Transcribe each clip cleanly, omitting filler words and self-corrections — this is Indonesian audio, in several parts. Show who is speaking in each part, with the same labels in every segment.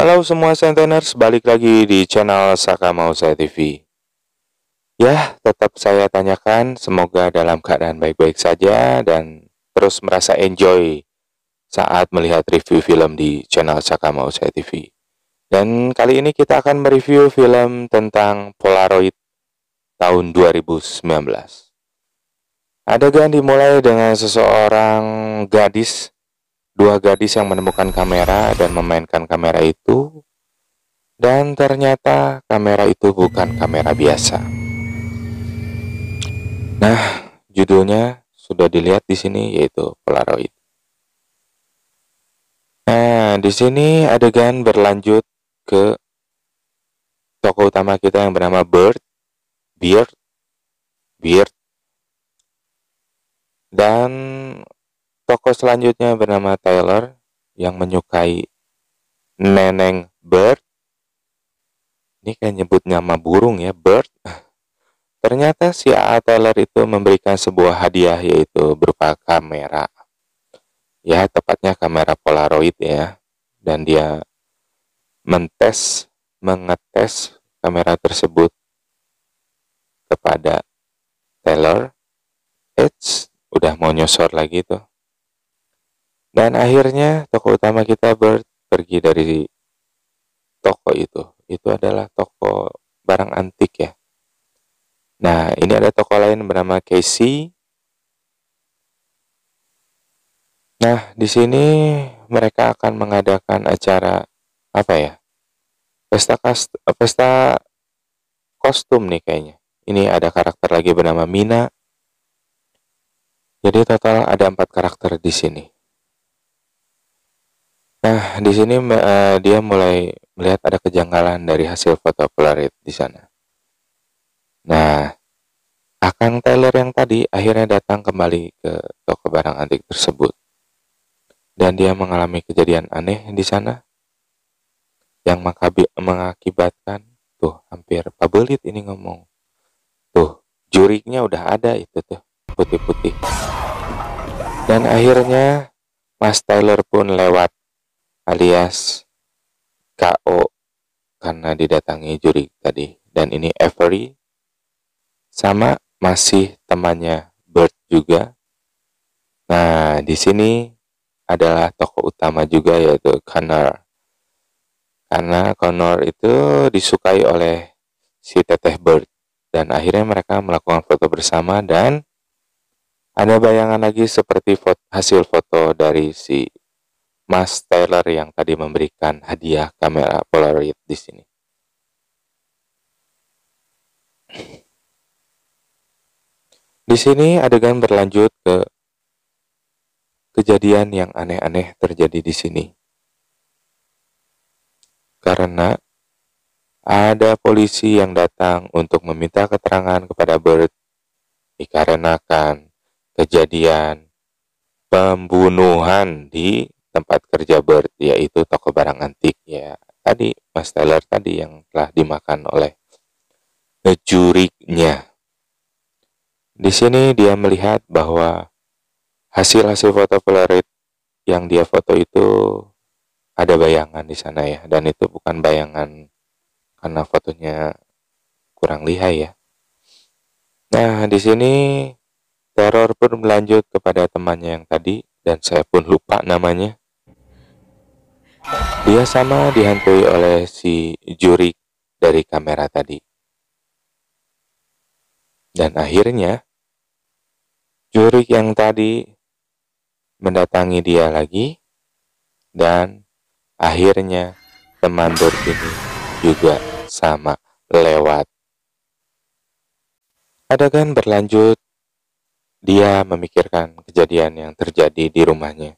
Speaker 1: Halo semua Senteners, balik lagi di channel Saka Mau Saya TV. Ya, tetap saya tanyakan, semoga dalam keadaan baik-baik saja dan terus merasa enjoy saat melihat review film di channel Saka Mau Saya TV. Dan kali ini kita akan mereview film tentang Polaroid tahun 2019. Adegan dimulai dengan dua gadis yang menemukan kamera dan memainkan kamera itu. Dan ternyata kamera itu bukan kamera biasa. Nah, judulnya sudah dilihat di sini, yaitu Polaroid. Nah, di sini adegan berlanjut ke tokoh utama kita yang bernama Beard, dan tokoh selanjutnya bernama Tyler yang menyukai Neneng Bird. Ini kayak nyebut nama burung ya, Bird. Ternyata si A.A. Tyler itu memberikan sebuah hadiah, yaitu berupa kamera. Ya, tepatnya kamera Polaroid ya. Dan dia mengetes kamera tersebut kepada Taylor. Udah mau nyosor lagi tuh. Dan akhirnya tokoh utama kita pergi dari toko itu. Itu adalah toko barang antik ya. Nah, ini ada toko lain bernama Casey. Nah, di sini mereka akan mengadakan acara apa ya? Pesta kostum nih kayaknya. Ini ada karakter lagi bernama Mina. Jadi total ada 4 karakter di sini. Nah, di sini dia mulai melihat ada kejanggalan dari hasil foto Polaroid di sana. Nah, Akang Taylor yang tadi akhirnya datang kembali ke toko barang antik tersebut. Dan dia mengalami kejadian aneh di sana yang mengakibatkan tuh hampir pabelit ini ngomong. Tuh, juriknya udah ada itu tuh, putih-putih. Dan akhirnya Mas Taylor pun lewat alias KO karena didatangi juri tadi. Dan ini Avery sama masih temannya Bird juga. Nah, di sini adalah tokoh utama juga, yaitu Connor. Karena Connor itu disukai oleh si Teteh Bird. Dan akhirnya mereka melakukan foto bersama dan ada bayangan lagi seperti hasil foto dari si Mas Taylor yang tadi memberikan hadiah kamera Polaroid di sini. Di sini adegan berlanjut ke kejadian yang aneh-aneh terjadi di sini. Karena ada polisi yang datang untuk meminta keterangan kepada Bird dikarenakan kejadian pembunuhan di tempat kerja Bird, yaitu toko barang antik ya. Tadi Mas Taylor tadi yang telah dimakan oleh juriknya. Di sini dia melihat bahwa hasil-hasil foto Polaroid yang dia foto itu ada bayangan di sana ya, dan itu bukan bayangan karena fotonya kurang lihai ya. Nah, di sini teror pun berlanjut kepada temannya yang tadi, dan saya pun lupa namanya. Dia sama dihantui oleh si juri dari kamera tadi. Dan akhirnya juri yang tadi mendatangi dia lagi, dan akhirnya teman Bird ini juga sama lewat. Adegan berlanjut, dia memikirkan kejadian yang terjadi di rumahnya.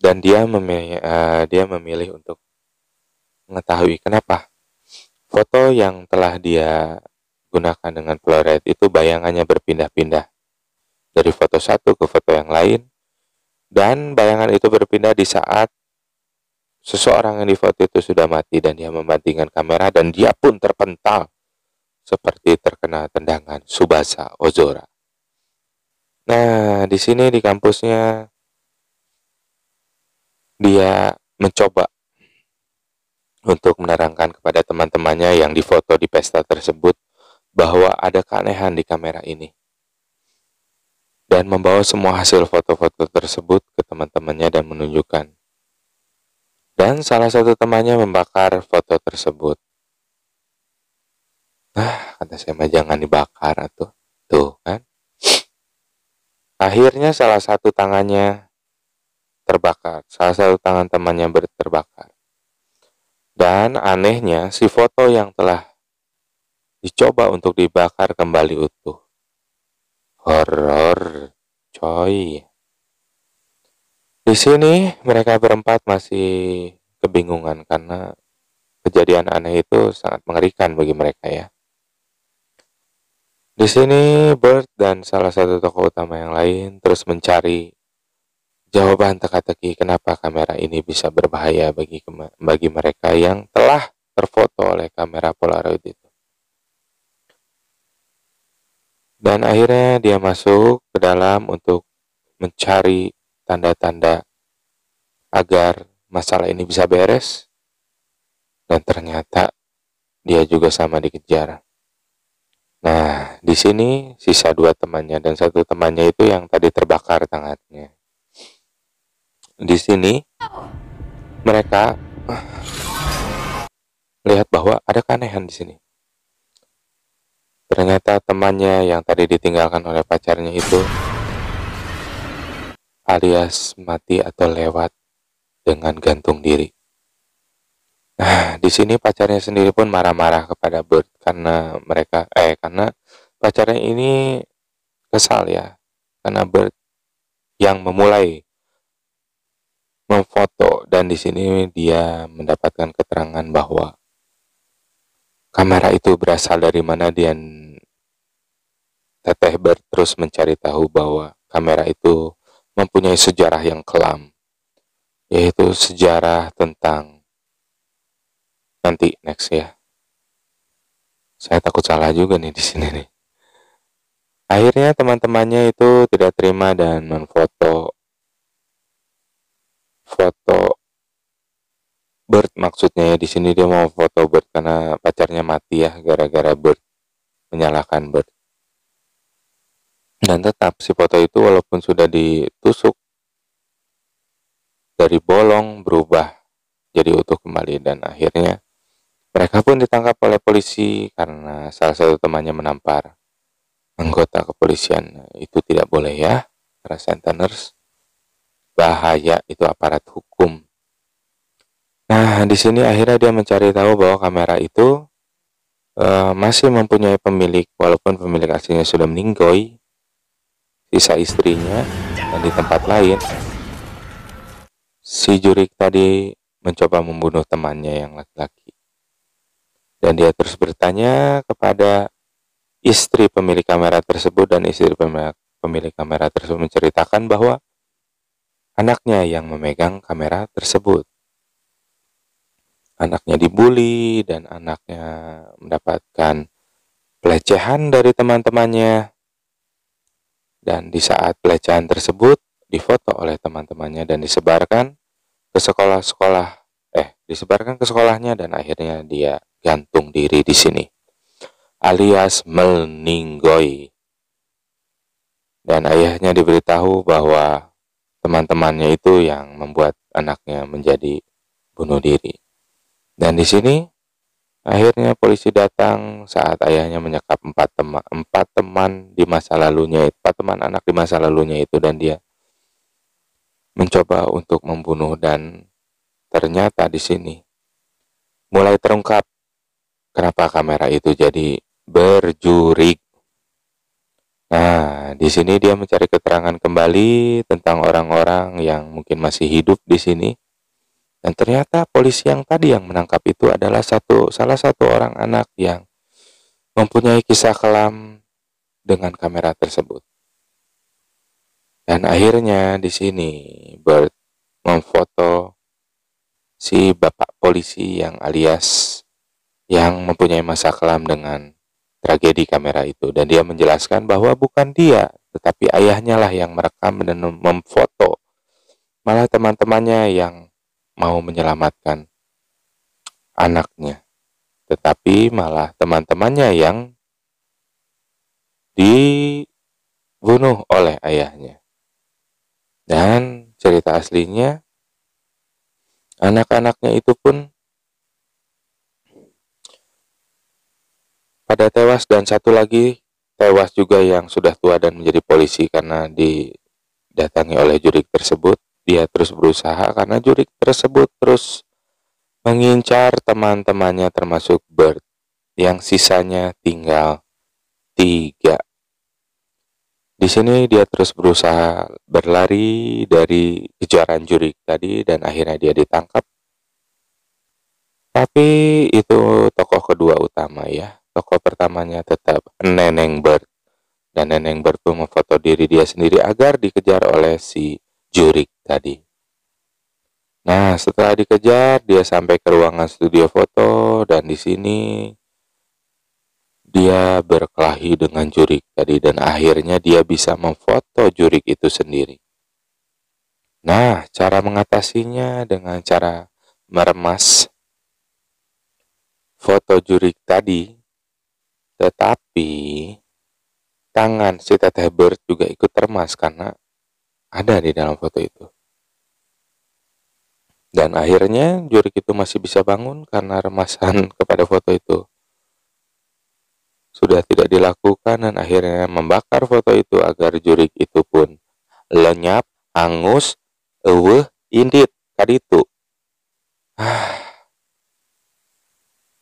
Speaker 1: Dan dia memilih untuk mengetahui kenapa foto yang telah dia gunakan dengan Polaroid itu bayangannya berpindah-pindah dari foto satu ke foto yang lain, dan bayangan itu berpindah di saat seseorang yang difoto itu sudah mati dan dia membandingkan kamera dan dia pun terpental seperti terkena tendangan Tsubasa Ozora. Nah, di sini di kampusnya dia mencoba untuk menerangkan kepada teman-temannya yang difoto di pesta tersebut bahwa ada keanehan di kamera ini, dan membawa semua hasil foto-foto tersebut ke teman-temannya dan menunjukkan. Dan salah satu temannya membakar foto tersebut. Nah, kata saya mah jangan dibakar atuh. Tuh kan. Akhirnya salah satu tangannya terbakar, salah satu tangan temannya terbakar. Dan anehnya si foto yang telah dicoba untuk dibakar kembali utuh. Horor, coy. Di sini mereka berempat masih kebingungan karena kejadian aneh itu sangat mengerikan bagi mereka ya. Di sini Bert dan salah satu tokoh utama yang lain terus mencari jawaban teka-teki kenapa kamera ini bisa berbahaya bagi mereka yang telah terfoto oleh kamera Polaroid itu. Dan akhirnya dia masuk ke dalam untuk mencari tanda-tanda agar masalah ini bisa beres. Dan ternyata dia juga sama dikejar. Nah, di sini sisa 2 temannya dan satu temannya itu yang tadi terbakar tangannya. Di sini mereka lihat bahwa ada keanehan di sini. Ternyata temannya yang tadi ditinggalkan oleh pacarnya itu alias mati atau lewat dengan gantung diri. Nah, di sini pacarnya sendiri pun marah-marah kepada Bert karena karena pacarnya ini kesal ya, karena Bert yang memulai memfoto, dan di sini dia mendapatkan keterangan bahwa kamera itu berasal dari mana, dan Teteh Bert terus mencari tahu bahwa kamera itu mempunyai sejarah yang kelam, yaitu sejarah tentang nanti next ya. Saya takut salah juga nih di sini nih. Akhirnya teman-temannya itu tidak terima dan foto Bert, maksudnya ya di sini dia mau foto Bert karena pacarnya mati ya gara-gara Bert menyalahkan Bert. Dan tetap si foto itu walaupun sudah ditusuk dari bolong berubah jadi utuh kembali, dan akhirnya mereka pun ditangkap oleh polisi karena salah satu temannya menampar anggota kepolisian. Itu tidak boleh ya, para senteners. Bahaya, itu aparat hukum. Nah, di sini akhirnya dia mencari tahu bahwa kamera itu masih mempunyai pemilik, walaupun pemilik aslinya sudah meninggoy, sisa istrinya, dan di tempat lain si Jurik tadi mencoba membunuh temannya yang laki-laki. Dan dia terus bertanya kepada istri pemilik kamera tersebut, dan istri pemilik kamera tersebut menceritakan bahwa anaknya yang memegang kamera tersebut. Anaknya dibully dan anaknya mendapatkan pelecehan dari teman-temannya. Dan di saat pelecehan tersebut difoto oleh teman-temannya dan disebarkan ke sekolahnya, dan akhirnya dia gantung diri di sini, alias meninggoy. Dan ayahnya diberitahu bahwa teman-temannya itu yang membuat anaknya menjadi bunuh diri. Dan di sini akhirnya polisi datang saat ayahnya menyekap 4 teman di masa lalunya, 4 teman anak di masa lalunya itu, dan dia mencoba untuk membunuh. Dan ternyata di sini mulai terungkap kenapa kamera itu jadi berjurik. Nah, di sini dia mencari keterangan kembali tentang orang-orang yang mungkin masih hidup di sini. Dan ternyata polisi yang tadi yang menangkap itu adalah salah satu orang anak yang mempunyai kisah kelam dengan kamera tersebut. Dan akhirnya di sini Bert memfoto si bapak polisi yang alias yang mempunyai masa kelam dengan tragedi kamera itu. Dan dia menjelaskan bahwa bukan dia, tetapi ayahnya lah yang merekam dan memfoto. Malah teman-temannya yang mau menyelamatkan anaknya, tetapi malah teman-temannya yang dibunuh oleh ayahnya. Dan cerita aslinya, anak-anaknya itu pun pada tewas, dan satu lagi tewas juga yang sudah tua dan menjadi polisi karena didatangi oleh jurik tersebut. Dia terus berusaha karena jurik tersebut terus mengincar teman-temannya termasuk Bert, yang sisanya tinggal 3. Di sini dia terus berusaha berlari dari kejaran jurik tadi dan akhirnya dia ditangkap. Tapi itu tokoh kedua utama ya. Tokoh pertamanya tetap Neneng Bert. Dan Neneng Bert pun memfoto diri dia sendiri agar dikejar oleh si jurik tadi. Nah, setelah dikejar, dia sampai ke ruangan studio foto dan di sini dia berkelahi dengan jurik tadi dan akhirnya dia bisa memfoto jurik itu sendiri. Nah, cara mengatasinya dengan cara meremas foto jurik tadi, tetapi tangan si Teteh Bert juga ikut termas karena ada di dalam foto itu. Dan akhirnya jurik itu masih bisa bangun karena remasan kepada foto itu sudah tidak dilakukan dan akhirnya membakar foto itu agar jurik itu pun lenyap, hangus, indit, kaditu.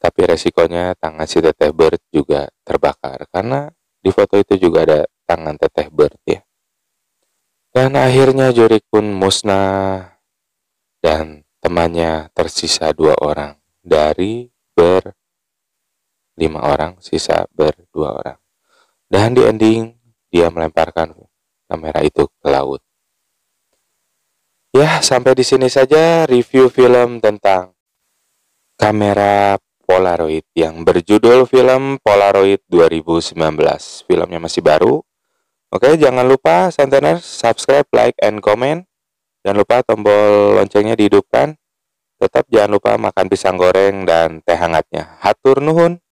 Speaker 1: Tapi resikonya tangan si Teteh Bert juga terbakar karena di foto itu juga ada tangan Teteh Bert ya. Dan akhirnya jurik pun musnah dan temannya tersisa 2 orang dari 5 orang, sisa 2 orang. Dan di ending dia melemparkan kamera itu ke laut. Ya, sampai di sini saja review film tentang kamera Polaroid yang berjudul film Polaroid 2019. Filmnya masih baru. Oke, jangan lupa Santeners subscribe, like, and comment. Jangan lupa tombol loncengnya dihidupkan. Tetap jangan lupa makan pisang goreng dan teh hangatnya. Hatur nuhun.